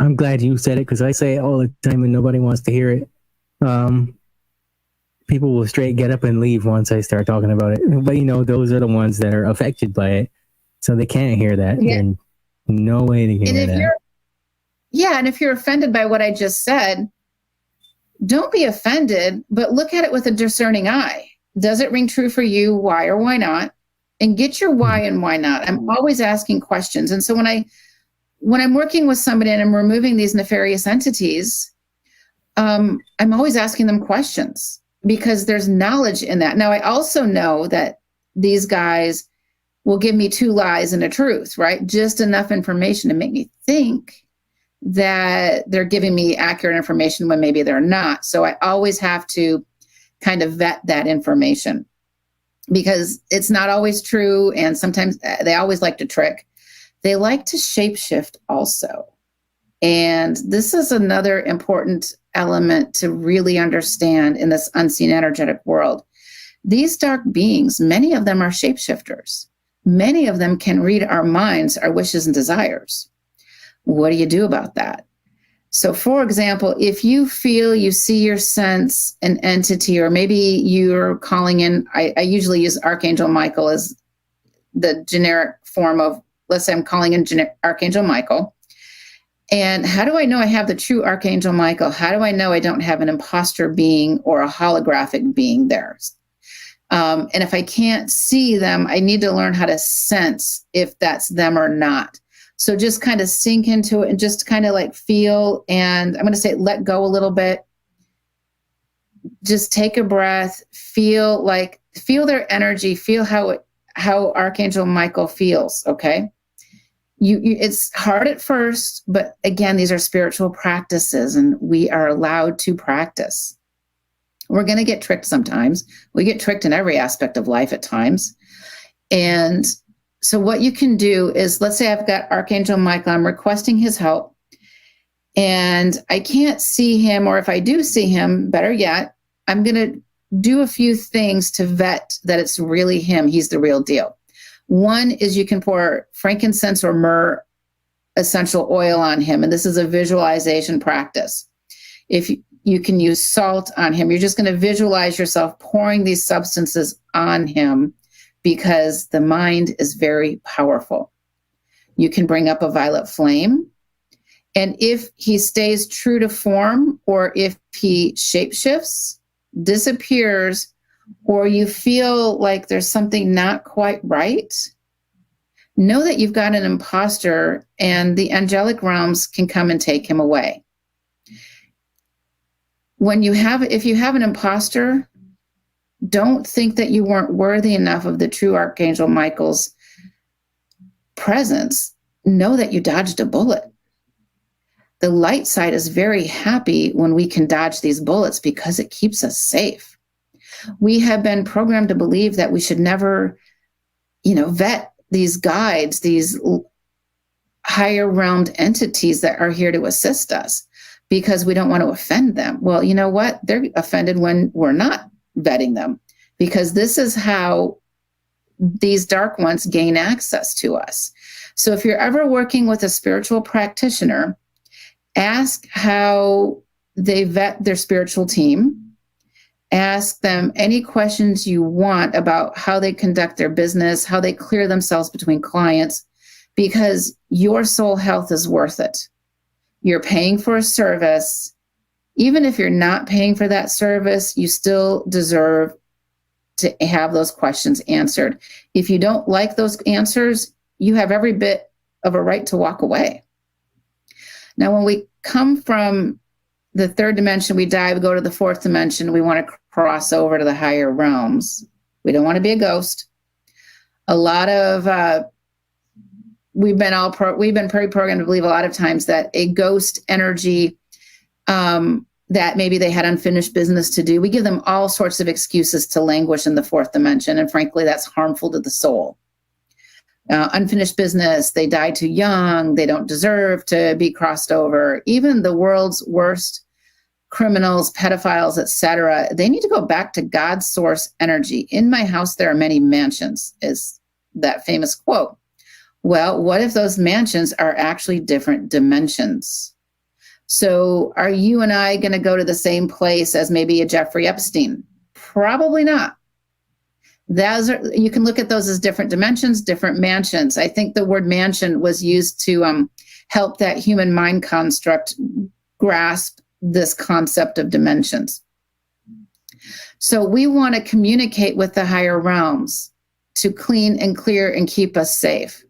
I'm glad you said it, because I say it all the time and nobody wants to hear it. People will straight get up and leave once I start talking about it. But those are the ones that are affected by it, so they can't hear that. Yeah. There's no way they can hear that. And if you're offended by what I just said, don't be offended, but look at it with a discerning eye. Does it ring true for you? Why or why not? And get your why and why not. I'm always asking questions. And so when I'm working with somebody and I'm removing these nefarious entities, I'm always asking them questions, because there's knowledge in that. Now, I also know that these guys will give me 2 lies and a truth, right? Just enough information to make me think that they're giving me accurate information when maybe they're not. So I always have to kind of vet that information, because it's not always true. And sometimes they always like to trick. They like to shapeshift also. And this is another important element to really understand in this unseen energetic world. These dark beings, many of them are shapeshifters. Many of them can read our minds, our wishes and desires. What do you do about that? So, for example, if you feel, you see, or sense an entity, or maybe you're calling in, I usually use Archangel Michael as the generic form of, let's say I'm calling in Archangel Michael. And how do I know I have the true Archangel Michael? How do I know I don't have an imposter being or a holographic being there? And if I can't see them, I need to learn how to sense if that's them or not. So just kind of sink into it and just kind of like feel, and I'm going to say let go a little bit. Just take a breath, feel their energy, feel how Archangel Michael feels, okay? It's hard at first, but again, these are spiritual practices and we are allowed to practice. We're going to get tricked sometimes. We get tricked in every aspect of life at times. And so what you can do is, let's say I've got Archangel Michael, I'm requesting his help, and I can't see him, or if I do see him, better yet, I'm going to do a few things to vet that it's really him. He's the real deal. One is you can pour frankincense or myrrh essential oil on him, and this is a visualization practice. If you can use salt on him, you're just going to visualize yourself pouring these substances on him, because the mind is very powerful. You can bring up a violet flame. And if he stays true to form, or if he shapeshifts, disappears, or you feel like there's something not quite right, know that you've got an imposter and the angelic realms can come and take him away. If you have an imposter, don't think that you weren't worthy enough of the true Archangel Michael's presence. Know that you dodged a bullet. The light side is very happy when we can dodge these bullets, because it keeps us safe. We have been programmed to believe that we should never, vet these guides, these higher realmed entities that are here to assist us, because we don't want to offend them. Well, you know what? They're offended when we're not vetting them, because this is how these dark ones gain access to us. So if you're ever working with a spiritual practitioner, ask how they vet their spiritual team. Ask them any questions you want about how they conduct their business, how they clear themselves between clients, because your soul health is worth it. You're paying for a service. Even if you're not paying for that service, you still deserve to have those questions answered. If you don't like those answers, you have every bit of a right to walk away. Now, when we come from the 3rd dimension, we go to the 4th dimension, we want to cross over to the higher realms. We don't want to be a ghost. A lot of, we've been pre-programmed to believe a lot of times that a ghost energy, that maybe they had unfinished business to do. We give them all sorts of excuses to languish in the 4th dimension. And frankly, that's harmful to the soul. Unfinished business, they died too young, they don't deserve to be crossed over. Even the world's worst criminals, pedophiles, etc., they need to go back to God's source energy. In my house, there are many mansions, is that famous quote. Well, what if those mansions are actually different dimensions? So are you and I going to go to the same place as maybe a Jeffrey Epstein? Probably not. You can look at those as different dimensions, different mansions. I think the word mansion was used to help that human mind construct grasp this concept of dimensions. So we want to communicate with the higher realms to clean and clear and keep us safe.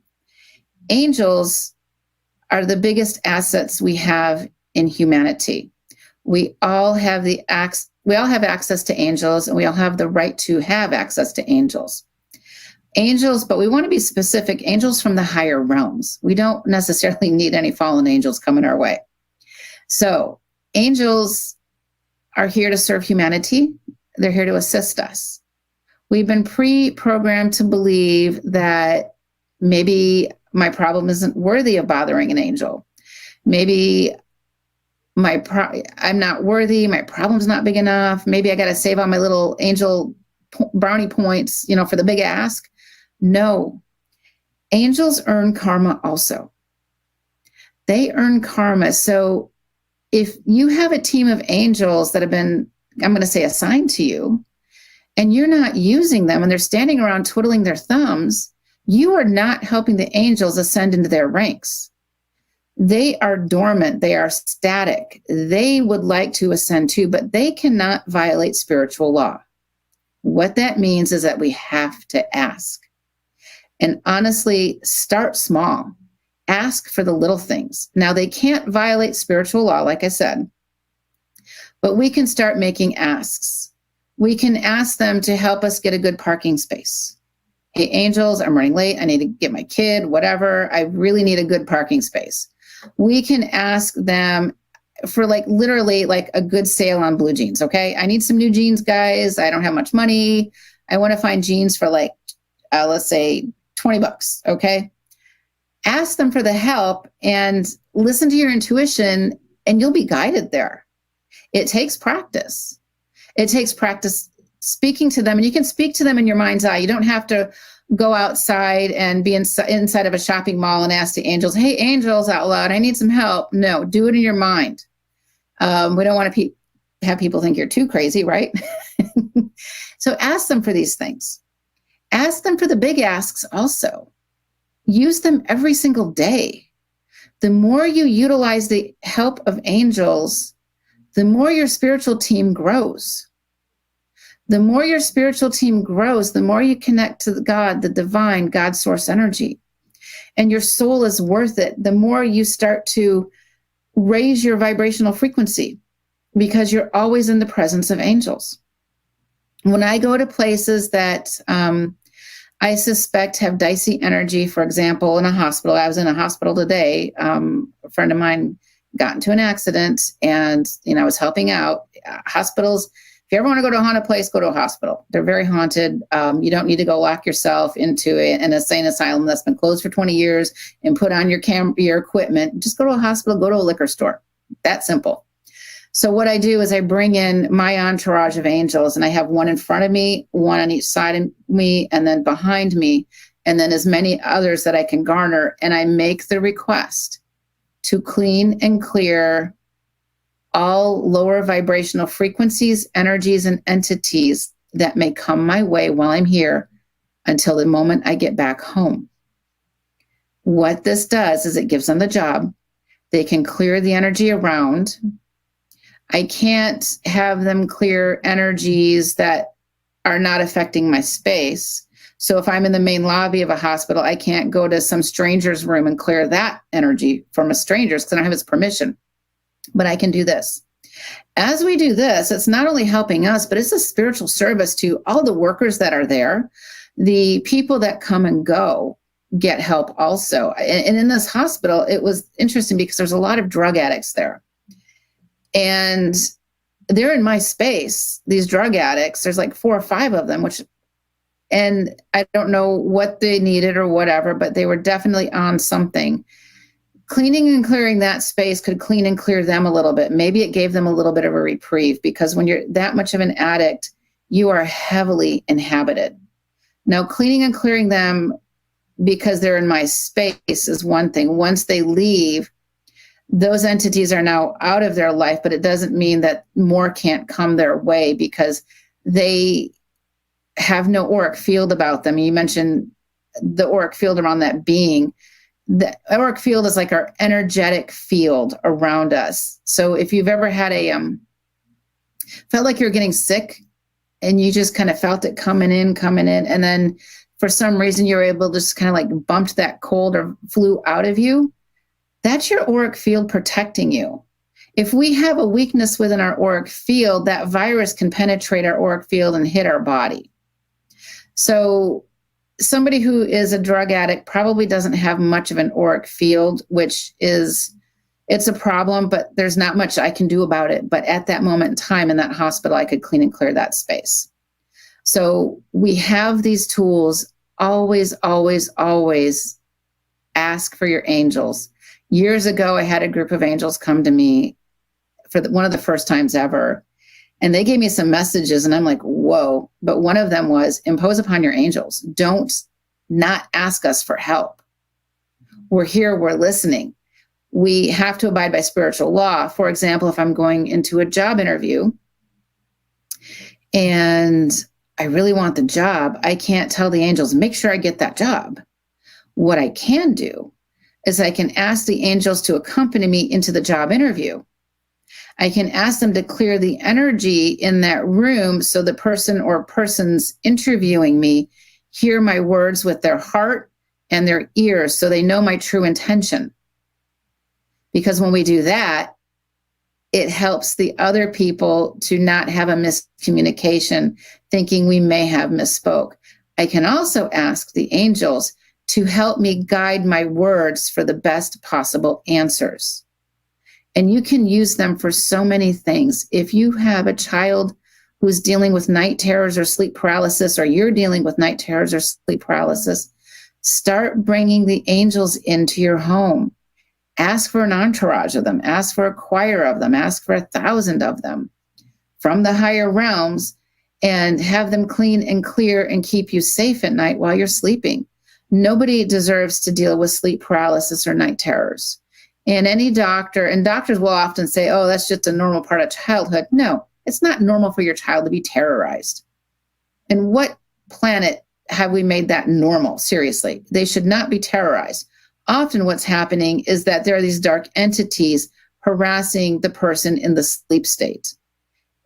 Angels are the biggest assets we have in humanity. We all have access to angels, and we all have the right to have access to angels. Angels, but we want to be specific, angels from the higher realms. We don't necessarily need any fallen angels coming our way. So angels are here to serve humanity. They're here to assist us. We've been pre-programmed to believe that maybe my problem isn't worthy of bothering an angel. Maybe I'm not worthy. My problem's not big enough. Maybe I got to save all my little angel brownie points, for the big ask. No, angels earn karma also. They earn karma. So if you have a team of angels that have been, I'm going to say, assigned to you, and you're not using them and they're standing around twiddling their thumbs, you are not helping the angels ascend into their ranks. They are dormant. They are static. They would like to ascend too, but they cannot violate spiritual law. What that means is that we have to ask. And honestly, start small. Ask for the little things. Now, they can't violate spiritual law, like I said, but we can start making asks. We can ask them to help us get a good parking space. Hey, angels, I'm running late. I need to get my kid, whatever. I really need a good parking space. We can ask them for literally a good sale on blue jeans. Okay. I need some new jeans, guys. I don't have much money. I want to find jeans for let's say $20. Okay. Ask them for the help and listen to your intuition, and you'll be guided there. It takes practice. It takes practice speaking to them, and you can speak to them in your mind's eye. You don't have to go outside and be inside of a shopping mall and ask the angels, hey, angels, out loud, I need some help. No, do it in your mind. We don't want to have people think you're too crazy, right? So ask them for these things. Ask them for the big asks also. Use them every single day. The more you utilize the help of angels, the more your spiritual team grows. The more your spiritual team grows, the more you connect to God, the divine, God source energy. And your soul is worth it. The more you start to raise your vibrational frequency, because you're always in the presence of angels. When I go to places that I suspect have dicey energy, for example, in a hospital. I was in a hospital today. A friend of mine got into an accident, and I was helping out. Hospitals, if you ever want to go to a haunted place, go to a hospital. They're very haunted. You don't need to go lock yourself into an insane asylum that's been closed for 20 years and put on your equipment. Just go to a hospital, go to a liquor store. That simple. So what I do is I bring in my entourage of angels, and I have one in front of me, one on each side of me, and then behind me, and then as many others that I can garner. And I make the request to clean and clear all lower vibrational frequencies, energies, and entities that may come my way while I'm here until the moment I get back home. What this does is it gives them the job. They can clear the energy around. I can't have them clear energies that are not affecting my space. So if I'm in the main lobby of a hospital, I can't go to some stranger's room and clear that energy from a stranger's because I don't have his permission. But I can do this. As we do this, it's not only helping us, but it's a spiritual service to all the workers that are there. The people that come and go get help also. And in this hospital, it was interesting because there's a lot of drug addicts there. And they're in my space, these drug addicts. There's 4 or 5 of them, and I don't know what they needed or whatever, but they were definitely on something. Cleaning and clearing that space could clean and clear them a little bit. Maybe it gave them a little bit of a reprieve, because when you're that much of an addict, you are heavily inhabited. Now, cleaning and clearing them because they're in my space is one thing. Once they leave, Those entities are now out of their life, but it doesn't mean that more can't come their way because they have no auric field about them. You mentioned the auric field around that being. The auric field is like our energetic field around us. So if you've ever had felt like you're getting sick and you just kind of felt it coming in, and then for some reason you're able to just kind of like bumped that cold or flu out of you, that's your auric field protecting you. If we have a weakness within our auric field, that virus can penetrate our auric field and hit our body. So somebody who is a drug addict probably doesn't have much of an auric field, which is, it's a problem, but there's not much I can do about it. But at that moment in time in that hospital, I could clean and clear that space. So we have these tools. Always, always, always ask for your angels. Years ago, I had a group of angels come to me for one of the first times ever. And they gave me some messages and I'm like, whoa. But one of them was impose upon your angels. Don't not ask us for help. We're here, we're listening. We have to abide by spiritual law. For example, if I'm going into a job interview and I really want the job, I can't tell the angels, make sure I get that job. What I can do is I can ask the angels to accompany me into the job interview. I can ask them to clear the energy in that room so the person or persons interviewing me hear my words with their heart and their ears so they know my true intention. Because when we do that, it helps the other people to not have a miscommunication, thinking we may have misspoke. I can also ask the angels to help me guide my words for the best possible answers. And you can use them for so many things. If you have a child who's dealing with night terrors or sleep paralysis, or you're dealing with night terrors or sleep paralysis, start bringing the angels into your home. Ask for an entourage of them. Ask for a choir of them. Ask for 1,000 of them from the higher realms and have them clean and clear and keep you safe at night while you're sleeping. Nobody deserves to deal with sleep paralysis or night terrors. And any doctor, and doctors will often say, oh, that's just a normal part of childhood. No, it's not normal for your child to be terrorized. And what planet have we made that normal? Seriously, they should not be terrorized. Often what's happening is that there are these dark entities harassing the person in the sleep state.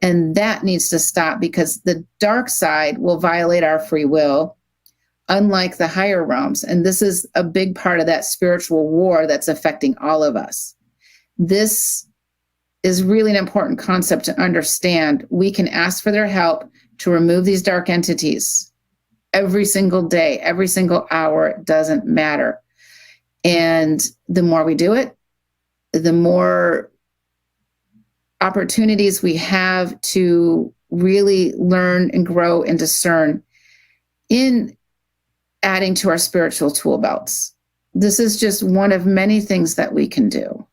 And that needs to stop because the dark side will violate our free will, unlike the higher realms. And this is a big part of that spiritual war that's affecting all of us. This is really an important concept to understand. We can ask for their help to remove these dark entities every single day, every single hour. It doesn't matter. And the more we do it, the more opportunities we have to really learn and grow and discern in adding to our spiritual tool belts. This is just one of many things that we can do.